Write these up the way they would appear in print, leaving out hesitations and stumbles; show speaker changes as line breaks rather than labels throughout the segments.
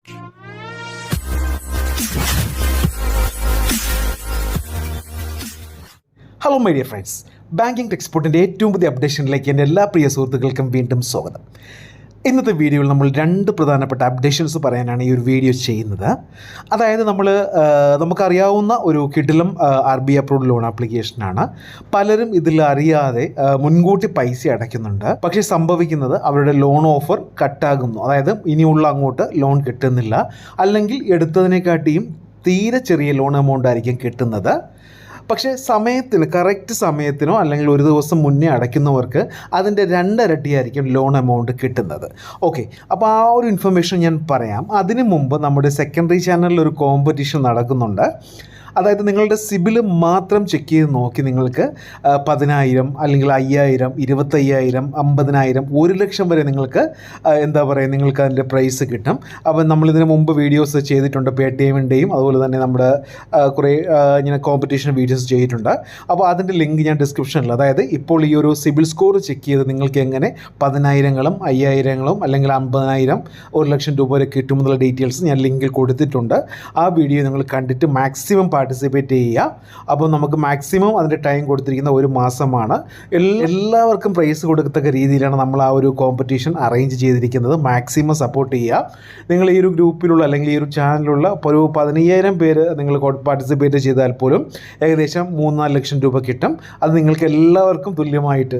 Hello my dear friends, banking ടെക്സ്പോർട്ടിൻ്റെ ഏറ്റവും പുതിയ അപ്ഡേഷനിലേക്ക് എൻ്റെ എല്ലാ പ്രിയ സുഹൃത്തുക്കൾക്കും വീണ്ടും സ്വാഗതം. ഇന്നത്തെ വീഡിയോയിൽ നമ്മൾ രണ്ട് പ്രധാനപ്പെട്ട അപ്ഡേഷൻസ് പറയാനാണ് ഈ ഒരു വീഡിയോ ചെയ്യുന്നത്. അതായത് നമുക്കറിയാവുന്ന ഒരു കിടിലം RBI അപ്രൂവ്ഡ് ലോൺ ആപ്ലിക്കേഷനാണ്. പലരും ഇതിൽ അറിയാതെ മുൻകൂട്ടി പൈസ അടയ്ക്കുന്നുണ്ട്. പക്ഷേ സംഭവിക്കുന്നത് അവരുടെ ലോൺ ഓഫർ കട്ടാകുന്നു. അതായത് ഇനിയുള്ള അങ്ങോട്ട് ലോൺ കിട്ടുന്നില്ല, അല്ലെങ്കിൽ എടുത്തതിനെക്കാട്ടിയും തീരെ ചെറിയ ലോൺ എമൗണ്ട് ആയിരിക്കും കിട്ടുന്നത്. പക്ഷേ കറക്റ്റ് സമയത്തിനോ അല്ലെങ്കിൽ ഒരു ദിവസം മുന്നേ അടയ്ക്കുന്നവർക്ക് അതിൻ്റെ 2 ഇരട്ടിയായിരിക്കും ലോൺ എമൗണ്ട് കിട്ടുന്നത്. ഓക്കെ, അപ്പോൾ ആ ഒരു ഇൻഫർമേഷൻ ഞാൻ പറയാം. അതിനു മുമ്പ് നമ്മുടെ സെക്കൻഡറി ചാനലിൽ ഒരു കോമ്പറ്റീഷൻ നടക്കുന്നുണ്ട്. അതായത് നിങ്ങളുടെ സിബിൽ മാത്രം ചെക്ക് ചെയ്ത് നോക്കി നിങ്ങൾക്ക് 10,000 അല്ലെങ്കിൽ 5,000, 25,000, 50,000, 1 ലക്ഷം വരെ നിങ്ങൾക്ക് നിങ്ങൾക്ക് അതിൻ്റെ പ്രൈസ് കിട്ടും. അപ്പോൾ നമ്മളിതിന് മുമ്പ് വീഡിയോസ് ചെയ്തിട്ടുണ്ട്, പേടിഎമ്മിൻ്റെയും അതുപോലെ തന്നെ നമ്മുടെ കുറേ ഇങ്ങനെ കോമ്പറ്റീഷൻ വീഡിയോസ് ചെയ്തിട്ടുണ്ട്. അപ്പോൾ അതിൻ്റെ ലിങ്ക് ഞാൻ ഡിസ്ക്രിപ്ഷനിൽ, അതായത് ഇപ്പോൾ ഈ ഒരു സിബിൽ സ്കോർ ചെക്ക് ചെയ്ത് നിങ്ങൾക്ക് എങ്ങനെ 10,000, 5,000 അല്ലെങ്കിൽ 50,000, 1 ലക്ഷം രൂപ വരെ കിട്ടുമെന്നുള്ള ഡീറ്റെയിൽസ് ഞാൻ ലിങ്കിൽ കൊടുത്തിട്ടുണ്ട്. ആ വീഡിയോ നിങ്ങൾ കണ്ടിട്ട് മാക്സിമം പാർട്ടിസിപ്പേറ്റ് ചെയ്യുക. അപ്പോൾ നമുക്ക് മാക്സിമം അതിൻ്റെ ടൈം കൊടുത്തിരിക്കുന്ന 1 മാസമാണ്. എല്ലാവർക്കും പ്രൈസ് കൊടുക്കത്തക്ക രീതിയിലാണ് നമ്മൾ ആ ഒരു കോമ്പറ്റീഷൻ അറേഞ്ച് ചെയ്തിരിക്കുന്നത്. മാക്സിമം സപ്പോർട്ട് ചെയ്യുക. നിങ്ങൾ ഈ ഒരു ഗ്രൂപ്പിലുള്ള അല്ലെങ്കിൽ ഈ ഒരു ചാനലിലുള്ള ഒരു 15,000 പേര് നിങ്ങൾ പാർട്ടിസിപ്പേറ്റ് ചെയ്താൽ പോലും ഏകദേശം 3-4 ലക്ഷം രൂപ കിട്ടും. അത് നിങ്ങൾക്ക് എല്ലാവർക്കും തുല്യമായിട്ട്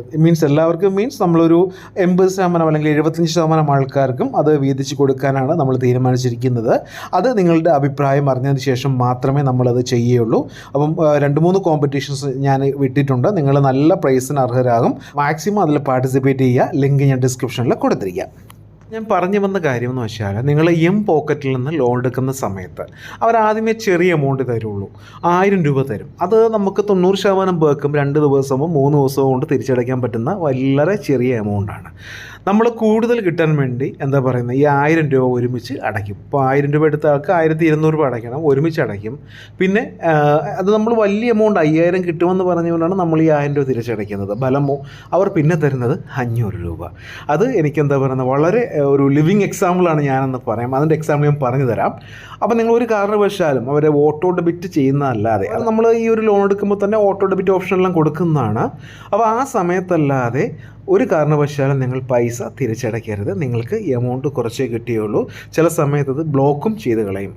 എല്ലാവർക്കും നമ്മളൊരു 80% അല്ലെങ്കിൽ 75% ആൾക്കാർക്കും അത് വീതിച്ച് കൊടുക്കാനാണ് നമ്മൾ തീരുമാനിച്ചിരിക്കുന്നത്. അത് നിങ്ങളുടെ അഭിപ്രായം അറിഞ്ഞതിന് ശേഷം മാത്രമേ നമ്മളത് ചെയ്യുള്ളൂ. അപ്പം 2-3 കോമ്പറ്റീഷൻസ് ഞാൻ വിട്ടിട്ടുണ്ട്. നിങ്ങൾ നല്ല പ്രൈസിന് അർഹരാകും. മാക്സിമം അതിൽ പാർട്ടിസിപ്പേറ്റ് ചെയ്യുക. ലിങ്ക് ഞാൻ ഡിസ്ക്രിപ്ഷനിൽ കൊടുത്തിരിക്കാം. ഞാൻ പറഞ്ഞു വന്ന കാര്യം എന്ന് വെച്ചാൽ, നിങ്ങൾ പോക്കറ്റിൽ നിന്ന് ലോൺ എടുക്കുന്ന സമയത്ത് അവരാദ്യമേ ചെറിയ എമൗണ്ട് തരുള്ളൂ. 1000 രൂപ തരും. അത് നമുക്ക് 90% പേർക്കും 2 ദിവസമോ 3 ദിവസമോ കൊണ്ട് തിരിച്ചടയ്ക്കാൻ പറ്റുന്ന വളരെ ചെറിയ എമൗണ്ടാണ്. നമ്മൾ കൂടുതൽ കിട്ടാൻ വേണ്ടി ഈ 1000 രൂപ ഒരുമിച്ച് അടയ്ക്കും. ഇപ്പോൾ 1000 രൂപ എടുത്ത ആൾക്ക് 1,200 രൂപ അടയ്ക്കണം, ഒരുമിച്ച് അടയ്ക്കും. പിന്നെ അത് നമ്മൾ വലിയ എമൗണ്ട് 5,000 കിട്ടുമെന്ന് പറഞ്ഞുകൊണ്ടാണ് നമ്മൾ ഈ 1000 രൂപ തിരിച്ചടയ്ക്കുന്നത്. ഫലമോ അവർ പിന്നെ തരുന്നത് 500 രൂപ. അത് എനിക്ക് വളരെ ഒരു ലിവിങ് എക്സാമ്പിളാണ് ഞാനെന്ന് പറയാം. അതിൻ്റെ എക്സാമ്പിൾ ഞാൻ പറഞ്ഞു തരാം. അപ്പോൾ നിങ്ങൾ ഒരു കാരണവശാലും അവരെ ഓട്ടോ ഡെബിറ്റ് ചെയ്യുന്നതല്ലാതെ, അത് നമ്മൾ ഈ ഒരു ലോൺ എടുക്കുമ്പോൾ തന്നെ ഓട്ടോ ഡെബിറ്റ് ഓപ്ഷനെല്ലാം കൊടുക്കുന്നതാണ്. അപ്പോൾ ആ സമയത്തല്ലാതെ ഒരു കാരണവശാലും നിങ്ങൾ പൈസ തിരിച്ചടയ്ക്കരുത്. നിങ്ങൾക്ക് എമൗണ്ട് കുറച്ചേ കിട്ടിയുള്ളൂ. ചില സമയത്ത് അത് ബ്ലോക്കും ചെയ്ത് കളയും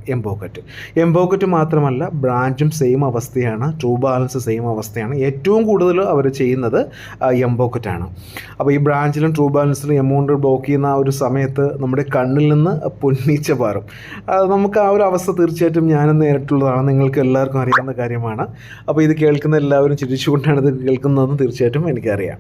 എംപോക്കറ്റ് മാത്രമല്ല, ബ്രാഞ്ചും സെയിം അവസ്ഥയാണ്, ട്രൂ ബാലൻസ് സെയിം അവസ്ഥയാണ്. ഏറ്റവും കൂടുതൽ അവർ ചെയ്യുന്നത് എംപോക്കറ്റാണ്. അപ്പോൾ ഈ ബ്രാഞ്ചിലും ട്രൂ ബാലൻസിലും എമൗണ്ട് ബ്ലോക്ക് ചെയ്യുന്ന ആ ഒരു സമയത്ത് നമ്മുടെ കണ്ണിൽ നിന്ന് പൊന്നീച്ച പാറും. നമുക്ക് ആ ഒരു അവസ്ഥ തീർച്ചയായിട്ടും ഞാനും നേരിട്ടുള്ളതാണ്, നിങ്ങൾക്ക് എല്ലാവർക്കും അറിയാവുന്ന കാര്യമാണ്. അപ്പോൾ ഇത് കേൾക്കുന്ന എല്ലാവരും ചിരിച്ചുകൊണ്ടാണ് ഇത് കേൾക്കുന്നതെന്ന് തീർച്ചയായിട്ടും എനിക്കറിയാം.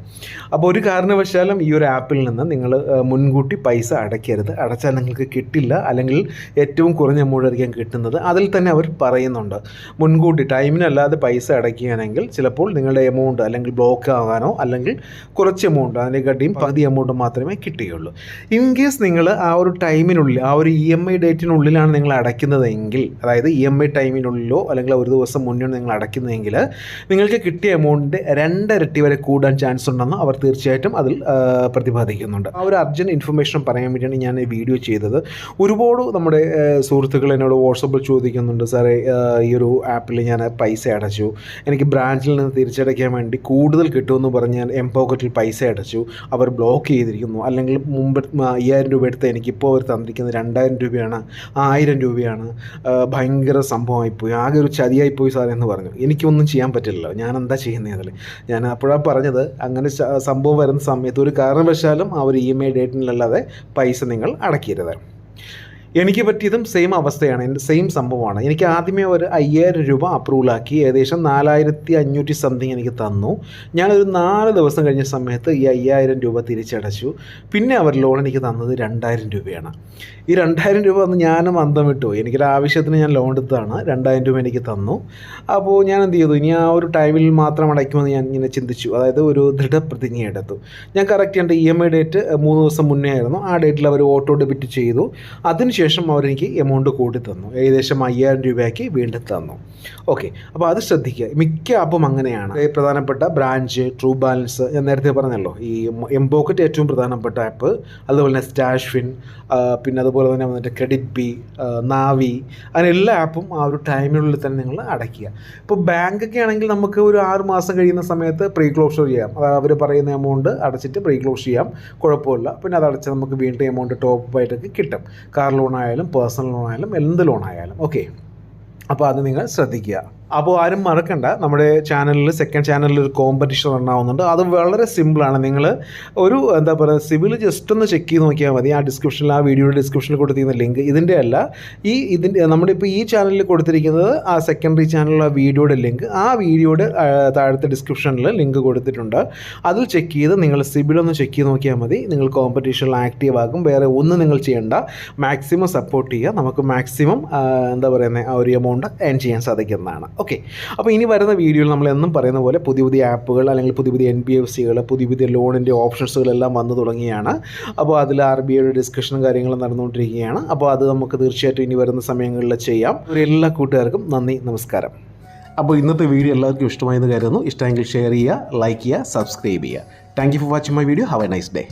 അപ്പോൾ ഒരു കാരണവശാലും ഈ ഒരു ആപ്പിൽ നിന്ന് നിങ്ങൾ മുൻകൂട്ടി പൈസ അടയ്ക്കരുത്. അടച്ചാൽ നിങ്ങൾക്ക് കിട്ടില്ല, അല്ലെങ്കിൽ ഏറ്റവും കുറഞ്ഞ എമൗണ്ട് ആയിരിക്കും കിട്ടുന്നത്. അതിൽ തന്നെ അവർ പറയുന്നുണ്ട്, മുൻകൂട്ടി ടൈമിനല്ലാതെ പൈസ അടയ്ക്കുകയാണെങ്കിൽ ചിലപ്പോൾ നിങ്ങളുടെ എമൗണ്ട് അല്ലെങ്കിൽ ബ്ലോക്ക് ആകാനോ അല്ലെങ്കിൽ കുറച്ച് എമൗണ്ട് അതിനെക്കാട്ടിയും പകുതി എമൗണ്ട് മാത്രമേ കിട്ടുകയുള്ളൂ. ഇൻ കേസ് നിങ്ങൾ ആ ഒരു ടൈമിനുള്ളിൽ, ആ ഒരു EMI ഡേറ്റിനുള്ളിലാണ് നിങ്ങൾ അടയ്ക്കുന്നതെങ്കിൽ, അതായത് EMI ടൈമിനുള്ളിലോ അല്ലെങ്കിൽ ഒരു ദിവസം മുന്നേ നിങ്ങൾ അടയ്ക്കുന്നതെങ്കിൽ നിങ്ങൾക്ക് കിട്ടിയ എമൗണ്ട് 2 ഇരട്ടി വരെ കൂടാൻ ചാൻസ് ഉണ്ടെന്ന് അവർ തീർച്ചയായിട്ടും അതിൽ പ്രതിപാദിക്കുന്നുണ്ട്. ആ ഒരു അർജൻറ്റ് ഇൻഫർമേഷൻ പറയാൻ വേണ്ടിയാണ് ഞാൻ ഈ വീഡിയോ ചെയ്തത്. ഒരുപാട് നമ്മുടെ സുഹൃത്തുക്കൾ എന്നോട് വാട്സപ്പിൽ ചോദിക്കുന്നുണ്ട്, സാറേ ഈ ഒരു ആപ്പിൽ ഞാൻ പൈസ അടച്ചു, എനിക്ക് ബ്രാഞ്ചിൽ നിന്ന് തിരിച്ചടയ്ക്കാൻ വേണ്ടി കൂടുതൽ കിട്ടുമെന്ന് പറഞ്ഞ് ഞാൻ എംപോക്കറ്റിൽ പൈസ അടച്ചു, അവർ ബ്ലോക്ക് ചെയ്തിരിക്കുന്നു. അല്ലെങ്കിൽ മുമ്പ് 5,000 രൂപ എടുത്ത് എനിക്കിപ്പോൾ അവർ തന്നിരിക്കുന്നത് 2,000 രൂപയാണ്, 1,000 രൂപയാണ്. ഭയങ്കര സംഭവമായിപ്പോയി, ആകെ ഒരു ചതിയായിപ്പോയി സാറേ എന്ന് പറഞ്ഞു. എനിക്കൊന്നും ചെയ്യാൻ പറ്റില്ലല്ലോ, ഞാൻ എന്താ ചെയ്യുന്നത് അതിൽ. ഞാൻ അപ്പോഴാണ് പറഞ്ഞത്, അങ്ങനെ സംഭവം വരുന്ന സമയത്ത് ഒരു കാരണവശാലും ആ ഒരു EMI ഡേറ്റിനല്ലാതെ പൈസ നിങ്ങൾ അടയ്ക്കരുത്. എനിക്ക് പറ്റിയതും സെയിം അവസ്ഥയാണ്, എൻ്റെ സെയിം സംഭവമാണ്. എനിക്ക് ആദ്യമേ ഒരു 5,000 രൂപ അപ്രൂവലാക്കി ഏകദേശം 4,500 സംതിങ് എനിക്ക് തന്നു. ഞാനൊരു 4 ദിവസം കഴിഞ്ഞ സമയത്ത് ഈ 5,000 രൂപ തിരിച്ചടച്ചു. പിന്നെ അവർ ലോൺ എനിക്ക് തന്നത് 2,000 രൂപയാണ്. ഈ 2,000 രൂപ വന്ന് ഞാനും അന്തം വിട്ടു. എനിക്കൊരു ആവശ്യത്തിന് ഞാൻ ലോൺ എടുത്തതാണ്, 2,000 രൂപ എനിക്ക് തന്നു. അപ്പോൾ ഞാൻ എന്ത് ചെയ്തു, ഇനി ആ ഒരു ടൈമിൽ മാത്രം അടയ്ക്കുമെന്ന് ഞാൻ ഇങ്ങനെ ചിന്തിച്ചു. അതായത് ഒരു ദൃഢപ്രതിജ്ഞ എടുത്തു. ഞാൻ കറക്റ്റ് എൻ്റെ EMI ഡേറ്റ് 3 ദിവസം മുന്നേ ആയിരുന്നു. ആ ഡേറ്റിൽ അവർ ഓട്ടോ ഡെബിറ്റ് ചെയ്തു. അതിന് അതിനുശേഷം അവരെനിക്ക് എമൗണ്ട് കൂട്ടി തന്നു, ഏകദേശം 5000 രൂപയ്ക്ക് വീണ്ടും തന്നു. ഓക്കെ, അപ്പോൾ അത് ശ്രദ്ധിക്കുക. മിക്ക ആപ്പും അങ്ങനെയാണ്. പ്രധാനപ്പെട്ട ബ്രാഞ്ച്, ട്രൂ ബാലൻസ്, ഞാൻ നേരത്തെ പറഞ്ഞല്ലോ, ഈ എംപോക്കറ്റ് ഏറ്റവും പ്രധാനപ്പെട്ട ആപ്പ്, അതുപോലെ തന്നെ സ്റ്റാഷ്വിൻ, പിന്നെ അതുപോലെ തന്നെ വന്നിട്ട് ക്രെഡിറ്റ് ബി, നാവി, അങ്ങനെ എല്ലാ ആപ്പും ആ ഒരു ടൈമിനുള്ളിൽ തന്നെ നിങ്ങൾ അടയ്ക്കുക. ഇപ്പോൾ ബാങ്കൊക്കെ ആണെങ്കിൽ നമുക്ക് ഒരു 6 മാസം കഴിയുന്ന സമയത്ത് പ്രീ ക്ലോഷർ ചെയ്യാം. അവർ പറയുന്ന എമൗണ്ട് അടച്ചിട്ട് പ്രീ ക്ലോസ് ചെയ്യാം, കുഴപ്പമില്ല. പിന്നെ അത് അടച്ച് നമുക്ക് വീണ്ടും എമൗണ്ട് ടോപ്പ് ആയിട്ടൊക്കെ കിട്ടും. കാർ ലോൺ ആയാലും പേഴ്സണൽ ലോൺ ആയാലും എന്ത് ലോൺ ആയാലും. ഓക്കെ, അപ്പോൾ അത് നിങ്ങൾ ശ്രദ്ധിക്കുക. അപ്പോൾ ആരും മറക്കണ്ട, നമ്മുടെ ചാനലിൽ, സെക്കൻഡ് ചാനലിൽ ഒരു കോമ്പറ്റീഷൻ റൺ ആവുന്നുണ്ട്. അത് വളരെ സിമ്പിളാണ്. നിങ്ങൾ ഒരു എന്താ പറയുക, സിവിൽ ജസ്റ്റ് ഒന്ന് ചെക്ക് ചെയ്ത് നോക്കിയാൽ മതി. ആ ഡിസ്ക്രിപ്ഷനിൽ, ആ വീഡിയോയുടെ ഡിസ്ക്രിപ്ഷനിൽ കൊടുത്തിരിക്കുന്ന ലിങ്ക് ഇതിൻ്റെ അല്ല, ഇതിൻ്റെ നമ്മുടെ ഇപ്പോൾ ഈ ചാനലിൽ കൊടുത്തിരിക്കുന്നത് ആ സെക്കൻഡറി ചാനലിലെ വീഡിയോയുടെ ലിങ്ക്, ആ വീഡിയോയുടെ താഴത്തെ ഡിസ്ക്രിപ്ഷനിൽ ലിങ്ക് കൊടുത്തിട്ടുണ്ട്. അതിൽ ചെക്ക് ചെയ്ത് നിങ്ങൾ സിവിലൊന്ന് ചെക്ക് ചെയ്ത് നോക്കിയാൽ മതി. നിങ്ങൾ കോമ്പറ്റീഷനിൽ ആക്റ്റീവ് ആകും. വേറെ ഒന്നും നിങ്ങൾ ചെയ്യേണ്ട, മാക്സിമം സപ്പോർട്ട് ചെയ്യുക. നമുക്ക് മാക്സിമം എന്താ പറയുന്നത്, ആ ഒരു എമൗണ്ട് ഏൺ ചെയ്യാൻ സാധിക്കുന്നതാണ്. ഓക്കെ, അപ്പോൾ ഇനി വരുന്ന വീഡിയോയിൽ നമ്മൾ എന്നും പറയുന്ന പോലെ പുതിയ പുതിയ ആപ്പുകൾ, അല്ലെങ്കിൽ പുതിയ പുതിയ NBFCകൾ, പുതിയ പുതിയ ലോണിൻ്റെ ഓപ്ഷൻസുകളെല്ലാം വന്നു തുടങ്ങിയാണ്. അപ്പോൾ അതിൽ RBIയുടെ ഡിസ്കഷനും കാര്യങ്ങളും നടന്നുകൊണ്ടിരിക്കുകയാണ്. അപ്പോൾ അത് നമുക്ക് തീർച്ചയായിട്ടും ഇനി വരുന്ന സമയങ്ങളിൽ ചെയ്യാം. എല്ലാ കൂട്ടുകാർക്കും നന്ദി, നമസ്കാരം. അപ്പോൾ ഇന്നത്തെ വീഡിയോ എല്ലാവർക്കും ഇഷ്ടമായെന്ന് കരുതുന്നു. ഇഷ്ടമെങ്കിൽ ഷെയർ ചെയ്യുക, ലൈക്ക് ചെയ്യുക, സബ്സ്ക്രൈബ് ചെയ്യുക. Thank you for watching my video. Have A nice day.